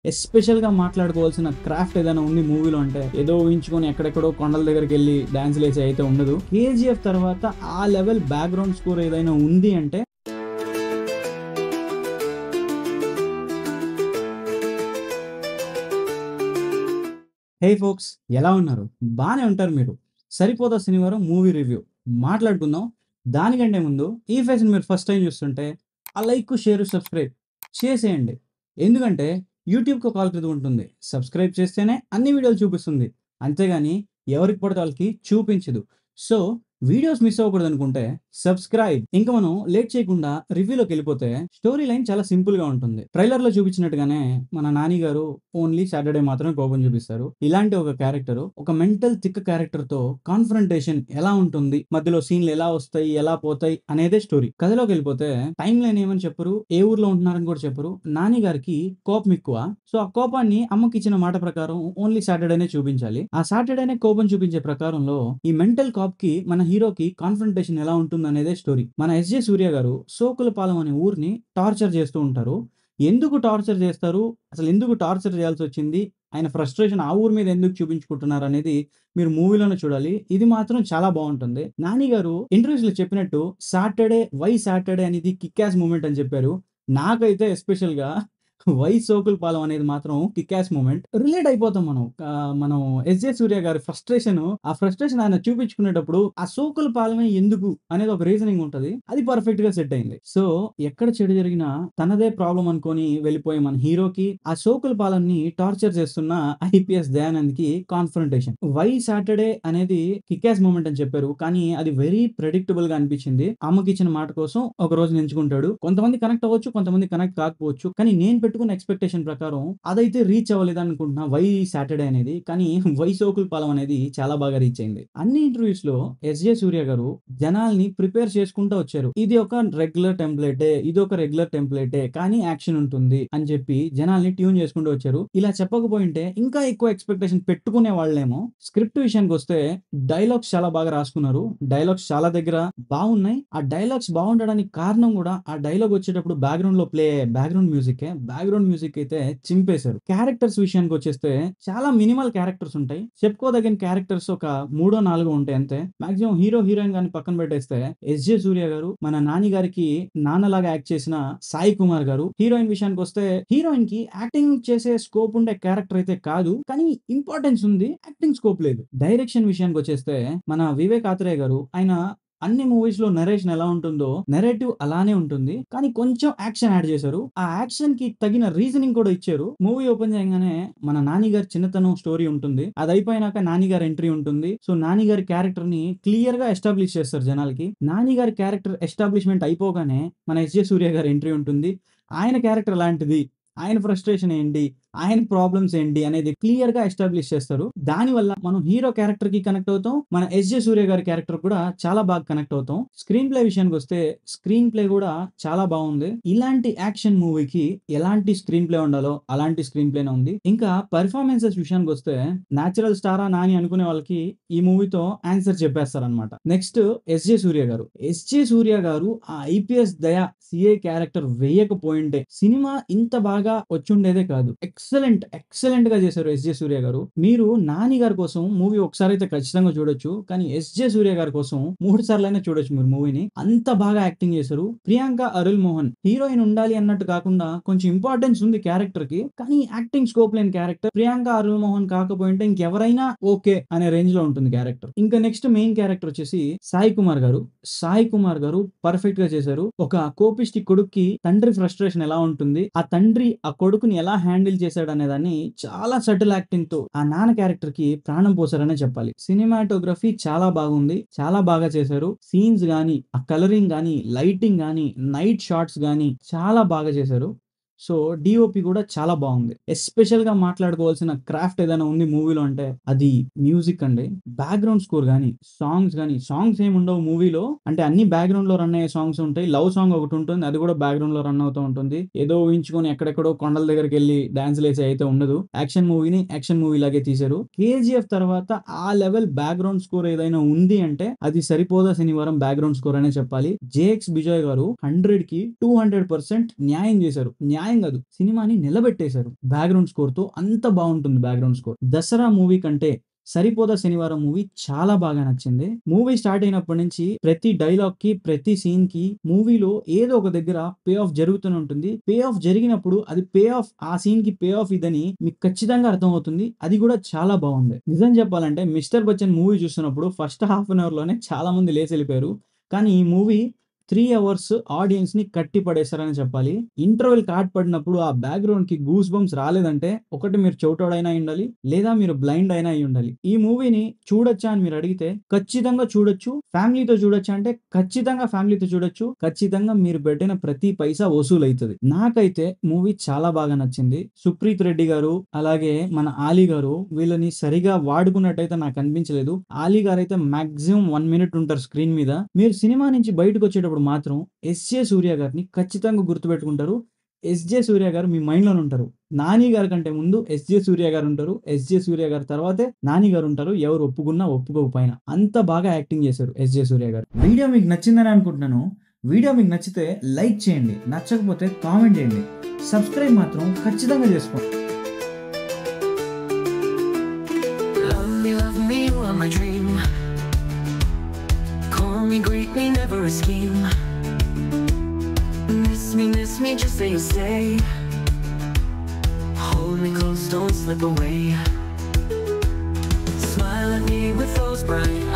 ఎస్పెషల్‌గా మాట్లాడుకోవాల్సిన క్రాఫ్ట్ ఏదైనా ఉంది మూవీలో అంటే, ఏదో ఊహించుకొని ఎక్కడెక్కడో కొండల దగ్గరికెళ్ళి డాన్స్‌లేసి అయితే ఉండదు. 'కేజీఎఫ్' తర్వాత ఆ లెవెల్ బ్యాక్‌గ్రౌండ్ స్కోర్ ఏదైనా ఉంది అంటే హే ఫోక్స్, ఎలా ఉన్నారు? బానే ఉంటారు మీరు. 'సరిపోదా శనివారం' మూవీ రివ్యూ మాట్లాడుకుందాం. దానికంటే ముందు ఈ ఫేస్‌ని మీరు ఫస్ట్ టైమ్ చూస్తుంటే ఆ లైక్, షేర్, సబ్స్క్రైబ్ చేసేయండి. ఎందుకంటే యూట్యూబ్‌కి ఒక ఆల్గోరిథం ఉంటుంది. సబ్స్క్రైబ్ చేస్తేనే అన్ని వీడియోలు చూపిస్తుంది. అంతేగాని ఎవరికి పడితే వాళ్ళకి చూపించదు. సో, వీడియోస్ మిస్ అవ్వకూడదనుకుంటే సబ్స్క్రైబ్. ఇంక మనం లేట్ చేయకుండా రివ్యూలోకెళ్ళిపోతే స్టోరీ లైన్ చాలా సింపుల్‌గా ఉంటుంది. ట్రైలర్‌లో చూపించినట్టుగానే మన నాని గారు ఓన్లీ సాటర్‌డే మాత్రమే కోపం చూపిస్తారు. ఇలాంటి ఒక క్యారెక్టర్, ఒక మెంటల్ థిక్ క్యారెక్టర్‌తో కాన్ఫ్రంటేషన్ ఎలా ఉంటుంది? మధ్యలో సీన్‌లు ఎలా వస్తాయి? ఎలా పోతాయి? అనేదే స్టోరీ. కథలోకెళ్ళిపోతే టైమ్ లైన్ ఏమని చెప్పరు. ఏ ఊర్లో ఉంటున్నారని కూడా చెప్పరు. నాని గారికి కోపం ఎక్కువ. సో, ఆ కోపాన్ని అమ్మకిచ్చిన మాట ప్రకారం ఓన్లీ సాటర్‌డేనే చూపించాలి. ఆ సాటర్‌డేనే కోపం చూపించే ప్రకారంలో ఈ మెంటల్ కాప్‌కి మన హీరోకి కాన్ఫ్రంటేషన్ ఎలా ఉంటుందనేదే స్టోరీ. మన 'ఎస్‌జే సూర్య' గారు సోకులపాలెం అనే ఊరిని టార్చర్ చేస్తూ ఉంటారు. ఎందుకు టార్చర్ చేస్తారు? అసలెందుకు టార్చర్ చేయాల్సొచ్చింది? ఆయన ఫ్రస్ట్రేషన్ ఆ ఊరి మీద ఎందుకు చూపించుకుంటున్నారనేది మీరు మూవీలోనే చూడాలి. ఇది మాత్రం చాలా బావుంటుంది. నాని గారు ఇంటర్వ్యూస్‌లో చెప్పినట్టు సాటర్‌డే, వై సాటర్‌డే అనేది కిక్ యాస్ మూమెంట్ అని చెప్పారు. నాకైతే ఎస్పెషల్‌గా వై సోకులపాలెం అనేది మాత్రం కిక్ యాస్ మూమెంట్. రిలేట్ అయిపోతాం మనం. మనం 'ఎస్‌జే సూర్య' గారి ఫ్రస్ట్రేషన్, ఆ ఫ్రస్ట్రేషన్ ఆయన చూపించుకునేటప్పుడు ఆ సోకులపాలెమే ఎందుకు అనేది ఒక రీజనింగ్ ఉంటది. అది పర్ఫెక్ట్‌గా సెట్ అయింది. సో, ఎక్కడ చెడు జరిగినా తనదే ప్రాబ్లమ్ అనుకోని వెళ్ళిపోయే మన హీరోకి ఆ సోకులపాలెంని టార్చర్ చేస్తున్న ఐపీఎస్ దయానంద్‌కి కాన్ఫ్రంటేషన్. వై సాటర్‌డే అనేది కిక్ యాస్ మూమెంట్ అని చెప్పారు. కానీ అది వెరీ ప్రెడిక్టబుల్‌గా అనిపించింది. అమ్మకిచ్చిన మాట కోసం ఒక రోజుని ఎంచుకుంటాడు. కొంతమంది కనెక్ట్ అవ్వచ్చు, కొంతమంది కనెక్ట్ కాకపోవచ్చు. కానీ నేను పెట్టుకున్న ఎక్స్‌పెక్టేషన్ ప్రకారం అదైతే రీచ్ అవ్వలేదనుకుంటున్నా వై సాటర్‌డే అనేది. కానీ వై సోకులపాలెం అనేది చాలా బాగా రీచ్ అయింది. అన్ని ఇంటర్వ్యూస్‌లో 'ఎస్‌జే సూర్య' గారు జనాల్ని ప్రిపేర్ చేసుకుంటూ వచ్చారు. ఇది ఒక రెగ్యులర్ టెంప్లేటే, ఇదొక రెగ్యులర్ టెంప్లేటే కానీ యాక్షన్ ఉంటుంది అని చెప్పి జనాల్ని ట్యూన్ చేసుకుంటూ వచ్చారు. ఇలా చెప్పకపోయుంటే ఇంకా ఎక్కువ ఎక్స్‌పెక్టేషన్ పెట్టుకునే వాళ్ళేమో. స్క్రిప్ట్ విషయానికొస్తే డైలాగ్స్ చాలా బాగా రాసుకున్నారు. డైలాగ్స్ చాలా దగ్గర బావున్నాయి. ఆ డైలాగ్స్ బావుండడానికి కారణం గూడా ఆ డైలాగ్ వచ్చేటప్పుడు బ్యాక్‌గ్రౌండ్‌లో ప్లే అయ్యే బ్యాక్‌గ్రౌండ్ మ్యూజిక్కే. బ్యాక్‌గ్రౌండ్ మ్యూజిక్ అయితే చింపేశారు. క్యారెక్టర్స్ విషయానికొచ్చేస్తే చాలా మినిమల్ క్యారెక్టర్స్ ఉంటాయి. చెప్పుకోదగిన క్యారెక్టర్స్ ఒక మూడో, నాలుగో ఉంటాయి అంతే. మాక్సిమం హీరో, హీరోయిన్ గాని పక్కన పెట్టేస్తే 'ఎస్‌జే సూర్య' గారు, మన నాని గారికి నాన్నలాగా యాక్ట్ చేసిన 'సాయి కుమార్' గారు. హీరోయిన్ విషయానికొస్తే హీరోయిన్‌కి యాక్టింగ్ చేసే స్కోప్ ఉండే క్యారెక్టర్ అయితే కాదు. కానీ ఇంపార్టెన్స్ ఉంది. యాక్టింగ్ స్కోప్ లేదు. డైరెక్షన్ విషయానికొచ్చేస్తే మన 'వివేక్ ఆత్రేయ' గారు ఆయన అన్ని మూవీస్‌లో నరేషన్ ఎలా ఉంటుందో, నరేటివ్ అలానే ఉంటుంది. కానీ కొంచెం యాక్షన్ యాడ్ చేశారు. ఆ యాక్షన్‌కి తగిన రీజనింగ్ కూడా ఇచ్చారు. మూవీ ఓపెన్ చేయంగానే మన నాని గారి చిన్నతనం స్టోరీ ఉంటుంది. అదయిపోయినాక నాని గారి ఎంట్రీ ఉంటుంది. సో, నాని గారి క్యారెక్టర్‌ని క్లియర్‌గా ఎస్టాబ్లిష్ చేస్తారు జనాలకి. నాని గారి క్యారెక్టర్ ఎస్టాబ్లిష్‌మెంట్ అయిపోగానే మన 'ఎస్‌జే సూర్య' గారి ఎంట్రీ ఉంటుంది. ఆయన క్యారెక్టర్ ఎలాంటిది? ఆయన ఫ్రస్ట్రేషన్ ఏంటి? ఆయన ప్రాబ్లమ్స్ ఏంటి? అనేది క్లియర్‌గా ఎస్టాబ్లిష్ చేస్తారు. దానివల్ల మనం హీరో క్యారెక్టర్‌కి కనెక్ట్ అవుతాం. మన 'ఎస్‌జే సూర్య' గారి క్యారెక్టర్ కూడా చాలా బాగా కనెక్ట్ అవుతాం. స్క్రీన్ ప్లే విషయానికొస్తే స్క్రీన్ ప్లే కూడా చాలా బావుంది. ఇలాంటి యాక్షన్ మూవీకి ఎలాంటి స్క్రీన్ ప్లే ఉండాలో అలాంటి స్క్రీన్ ప్లేనే ఉంది. ఇంకా పెర్ఫార్మన్సెస్ విషయానికొస్తే నేచురల్ స్టారా నాని అనుకునే వాళ్ళకి ఈ మూవీతో ఆన్సర్ చెప్పేస్తారనమాట. నెక్స్ట్ 'ఎస్‌జే సూర్య' గారు. 'ఎస్‌జే సూర్య' గారు ఆ ఐపీఎస్ దయ సీఏ క్యారెక్టర్ వేయకపోయుంటే సినిమా ఇంత బాగా వచ్చుండేదే కాదు. ఎక్సలెంట్‌గా చేశారు 'ఎస్‌జే సూర్య' గారు. మీరు 'నాని' గారి కోసం మూవీ ఒకసారైతే ఖచ్చితంగా చూడొచ్చు. కానీ 'ఎస్‌జే సూర్య' గారి కోసం 3 సార్లైనా చూడొచ్చు మీరు మూవీని. అంత బాగా యాక్టింగ్ చేశారు. 'ప్రియాంక అరుల్ మోహన్' హీరోయిన్ ఉండాలి అన్నట్టు కాకుండా కొంచెం ఇంపార్టెన్స్ ఉంది క్యారెక్టర్‌కి. కానీ యాక్టింగ్ స్కోప్ లేని క్యారెక్టర్. 'ప్రియాంక అరుల్ మోహన్' కాకపోయుంటే ఇంకెవరైనా ఓకే అనే రేంజ్‌లో ఉంటుంది క్యారెక్టర్. ఇంకా నెక్స్ట్ మెయిన్ క్యారెక్టర్ వచ్చేసి 'సాయి కుమార్' గారు. 'సాయి కుమార్' గారు పర్ఫెక్ట్‌గా చేశారు. ఒక కోపిష్టి కొడుక్కి తండ్రి ఫ్రస్ట్రేషన్ ఎలా ఉంటుంది? ఆ తండ్రి ఆ కొడుకుని ఎలా హ్యాండిల్ చేశాడనే దాన్ని చాలా సటిల్ యాక్టింగ్‌తో ఆ నాన్న క్యారెక్టర్‌కి ప్రాణం పోసారనే చెప్పాలి. సినిమాటోగ్రఫీ చాలా బాగుంది. చాలా బాగా చేశారు. సీన్స్ గాని, ఆ కలరింగ్ గాని, లైటింగ్ గాని, నైట్ షాట్స్ గాని చాలా బాగా చేశారు. సో, డీఓపీ కూడా చాలా బావుంది. ఎస్పెషల్‌గా మాట్లాడుకోవాల్సిన క్రాఫ్ట్ ఏదైనా ఉంది మూవీలో అంటే అది మ్యూజిక్ అండి. బ్యాక్‌గ్రౌండ్ స్కోర్ గాని, సాంగ్స్ ఏమి ఉండవు మూవీలో. అంటే అన్ని బ్యాక్‌గ్రౌండ్‌లో రన్ అయ్యే సాంగ్స్ ఉంటాయి. లవ్ సాంగ్ ఒకటుంటుంది. అది కూడా బ్యాక్‌గ్రౌండ్‌లో రన్ అవుతూ ఉంటుంది. ఏదో ఊహించుకొని ఎక్కడెక్కడో కొండల దగ్గరికెళ్ళి డాన్స్‌లేసి అయితే ఉండదు. యాక్షన్ మూవీని యాక్షన్ మూవీ లాగే తీశారు. 'కేజీఎఫ్' తర్వాత ఆ లెవెల్ బ్యాక్‌గ్రౌండ్ స్కోర్ ఏదైనా ఉంది అంటే అది 'సరిపోదా శనివారం' బ్యాక్‌గ్రౌండ్ స్కోర్ అనే చెప్పాలి. జేఎక్స్ బిజాయ్ గారు 100కి 200% న్యాయం చేశారు. న్యాయం న్యాయం కాదు, సినిమాని నిలబెట్టేశారు బ్యాక్గ్రౌండ్ స్కోర్ తో. అంత బాగుంటుంది బ్యాక్గ్రౌండ్ స్కోర్. దసరా మూవీ కంటే సరిపోదా శనివారం మూవీ చాలా బాగా నచ్చింది. మూవీ స్టార్ట్ అయినప్పటి నుంచి ప్రతి డైలాగ్ కి, ప్రతి సీన్ కి మూవీలో ఏదో ఒక దగ్గర పే ఆఫ్ జరుగుతూనే ఉంటుంది. పే ఆఫ్ జరిగినప్పుడు అది పే ఆఫ్, ఆ సీన్ కి పే ఆఫ్ ఇదని మీకు ఖచ్చితంగా అర్థమవుతుంది. అది కూడా చాలా బాగుంది. నిజం చెప్పాలంటే మిస్టర్ బచ్చన్ మూవీ చూస్తున్నప్పుడు ఫస్ట్ హాఫ్ అన్ అవర్ లోనే చాలా మంది లేచి వెళ్ళిపోయారు. కానీ ఈ మూవీ 3 అవర్స్ ఆడియన్స్ ని కట్టి పడేశారని చెప్పాలి. ఇంటర్వెల్ కార్డ్ పడినప్పుడు ఆ బ్యాక్గ్రౌండ్ కి గూస్ బంప్స్ రాలేదంటే ఒకటి మీరు చెవిటోడైనా అయి ఉండాలి, లేదా మీరు బ్లైండ్ అయినా అయి ఉండాలి. ఈ మూవీని చూడొచ్చా అని మీరు అడిగితే ఖచ్చితంగా చూడొచ్చు. ఫ్యామిలీతో చూడొచ్చా అంటే ఖచ్చితంగా ఫ్యామిలీతో చూడొచ్చు. ఖచ్చితంగా మీరు పెట్టిన ప్రతి పైసా వసూలు అవుతుంది. నాకైతే మూవీ చాలా బాగా నచ్చింది. సుప్రీత్ రెడ్డి గారు అలాగే మన ఆలీ గారు వీళ్ళని సరిగా వాడుకున్నట్టయితే నాకు అనిపించలేదు. ఆలీ గారు అయితే మాక్సిమం 1 మినిట్ ఉంటారు స్క్రీన్ మీద. మీరు సినిమా నుంచి బయటకు వచ్చేటప్పుడు మాత్రం ఎస్జే సూర్య గారిని ఖచ్చితంగా గుర్తుపెట్టుకుంటారు. ఎస్జే సూర్య గారు మీ మైండ్ లోనే ఉంటారు. నాని గారి కంటే ముందు ఎస్జే సూర్య గారు ఉంటారు. ఎస్జే సూర్య గారి తర్వాతే నాని గారు ఉంటారు. ఎవరు ఒప్పుకున్నా ఒప్పుకోకపోయినా అంత బాగా యాక్టింగ్ చేశారు ఎస్జే సూర్య గారు. వీడియో మీకు నచ్చిందని అనుకుంటున్నాను. వీడియో మీకు నచ్చితే లైక్ చేయండి, నచ్చకపోతే కామెంట్ చేయండి, సబ్స్క్రైబ్ మాత్రం ఖచ్చితంగా చేసుకోండి. Greet me, never a scheme. Miss me, just say you stay. Hold me close, don't slip away. Smile at me with those bright